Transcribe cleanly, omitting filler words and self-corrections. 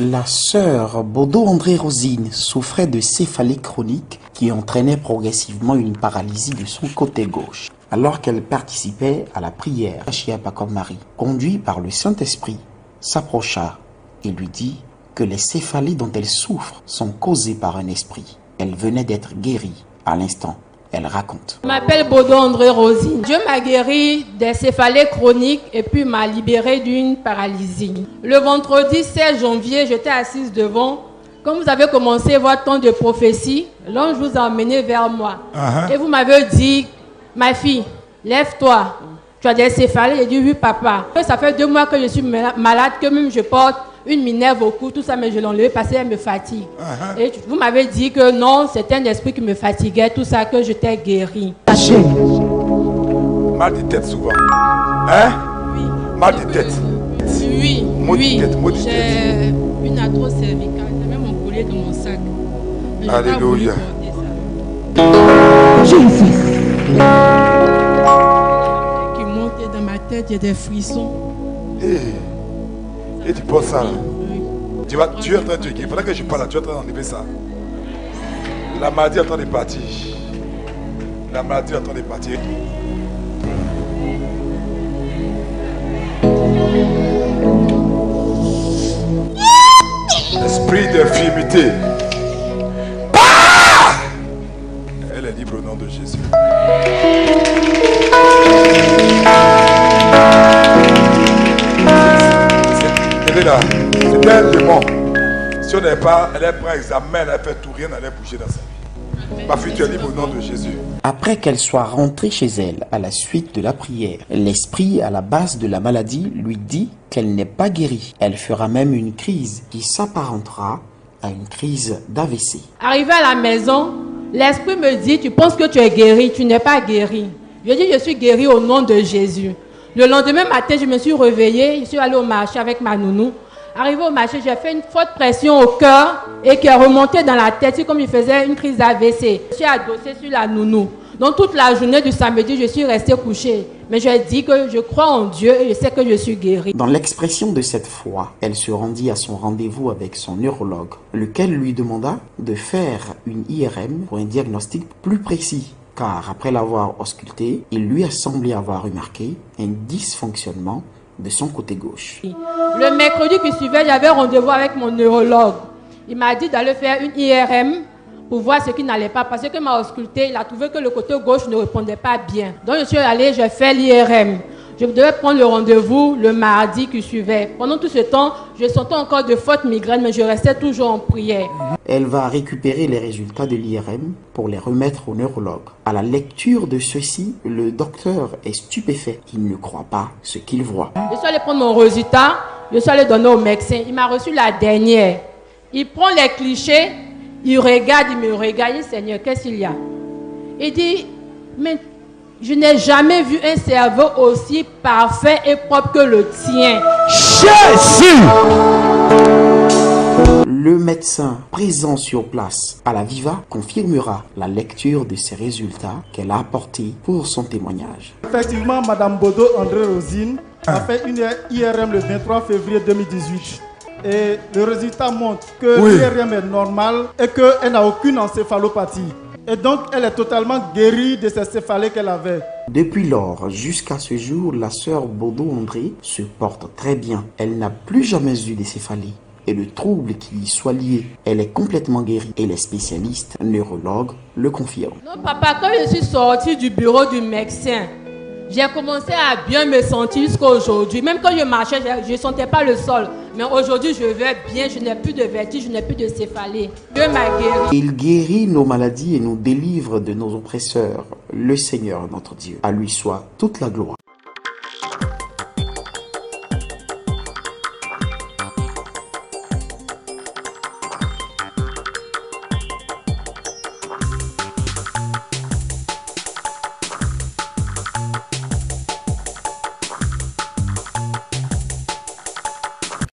La sœur Baudot-André Rosine souffrait de céphalée chronique qui entraînait progressivement une paralysie de son côté gauche. Alors qu'elle participait à la prière, Chiapa comme Marie, conduit par le Saint-Esprit, s'approcha et lui dit que les céphalées dont elle souffre sont causées par un esprit. Elle venait d'être guérie à l'instant. Elle raconte. Je m'appelle Baudot-André Rosine. Dieu m'a guéri des céphalées chroniques et puis m'a libéré d'une paralysie. Le vendredi 16 janvier, j'étais assise devant. Quand vous avez commencé votre temps de prophétie, l'ange vous a emmené vers moi. Et vous m'avez dit, ma fille, lève-toi. Tu as des céphalées? J'ai dit oui papa. Ça fait 2 mois que je suis malade, que même je porte une minerve au cou, tout ça, mais je l'ai enlevé parce qu'elle me fatigue. Et vous m'avez dit que non, c'était un esprit qui me fatiguait, tout ça, que j'étais guérie. Mal de tête souvent. Hein? Oui. Mal de tête. Oui, oui. J'ai une arthrose cervicale, j'ai même un collier dans mon sac. Alléluia. Jésus. Qui monte dans ma tête, j'ai des frissons. Et tu penses ça là? Oui. Tu es en train de te guérir. Pendant que je parle là, tu es en train d'enlever ça. La maladie est en train de partir. La maladie est en train de partir. Esprit d'infirmité. Elle est libre au nom de Jésus. Là, c'est un démon. Si on n'est pas, elle prend examen, elle fait tout, rien n'allait bouger dans sa vie. Ma fille, tu es libre au nom de Jésus. Après qu'elle soit rentrée chez elle à la suite de la prière, l'esprit à la base de la maladie lui dit qu'elle n'est pas guérie. Elle fera même une crise qui s'apparentera à une crise d'AVC. Arrivé à la maison, l'esprit me dit, tu penses que tu es guéri, tu n'es pas guéri. Je dis, je suis guéri au nom de Jésus. Le lendemain matin, je me suis réveillée, je suis allée au marché avec ma nounou. Arrivé au marché, j'ai fait une forte pression au cœur et qui est remontée dans la tête, c'est comme il faisait une crise d'AVC. Je suis adossée sur la nounou. Donc toute la journée du samedi, je suis restée couchée. Mais je dis que je crois en Dieu et je sais que je suis guérie. Dans l'expression de cette foi, elle se rendit à son rendez-vous avec son neurologue, lequel lui demanda de faire une IRM pour un diagnostic plus précis. Car après l'avoir ausculté, il lui a semblé avoir remarqué un dysfonctionnement de son côté gauche. Le mercredi qui suivait, j'avais rendez-vous avec mon neurologue. Il m'a dit d'aller faire une IRM pour voir ce qui n'allait pas. Parce qu'il m'a ausculté, il a trouvé que le côté gauche ne répondait pas bien. Donc je suis allée, j'ai fait l'IRM. Je devais prendre le rendez-vous le mardi qui suivait. Pendant tout ce temps, je sentais encore de fortes migraines, mais je restais toujours en prière. Elle va récupérer les résultats de l'IRM pour les remettre au neurologue. À la lecture de ceci, le docteur est stupéfait. Il ne croit pas ce qu'il voit. Je suis allée prendre mon résultat, je suis allée donner au médecin. Il m'a reçu la dernière. Il prend les clichés, il regarde, il me regarde. Il dit, Seigneur, qu'est-ce qu'il y a? Il dit, mais je n'ai jamais vu un cerveau aussi parfait et propre que le tien. Jésus! Le médecin présent sur place à la Viva confirmera la lecture de ces résultats qu'elle a apportés pour son témoignage. Effectivement, Madame Baudot-André Rosine a fait une IRM le 23 février 2018. Et le résultat montre que l'IRM est normal et qu'elle n'a aucune encéphalopathie. Et donc, elle est totalement guérie de ces céphalées qu'elle avait. Depuis lors, jusqu'à ce jour, la sœur Baudot-André se porte très bien. Elle n'a plus jamais eu de céphalée. Et le trouble qui y soit lié, elle est complètement guérie. Et les spécialistes neurologues le confirment. Non, papa, quand je suis sortie du bureau du médecin, j'ai commencé à bien me sentir jusqu'à aujourd'hui. Même quand je marchais, je ne sentais pas le sol. Mais aujourd'hui, je vais bien, je n'ai plus de vertige, je n'ai plus de céphalée. Dieu m'a guéri. Il guérit nos maladies et nous délivre de nos oppresseurs. Le Seigneur, notre Dieu. À lui soit toute la gloire.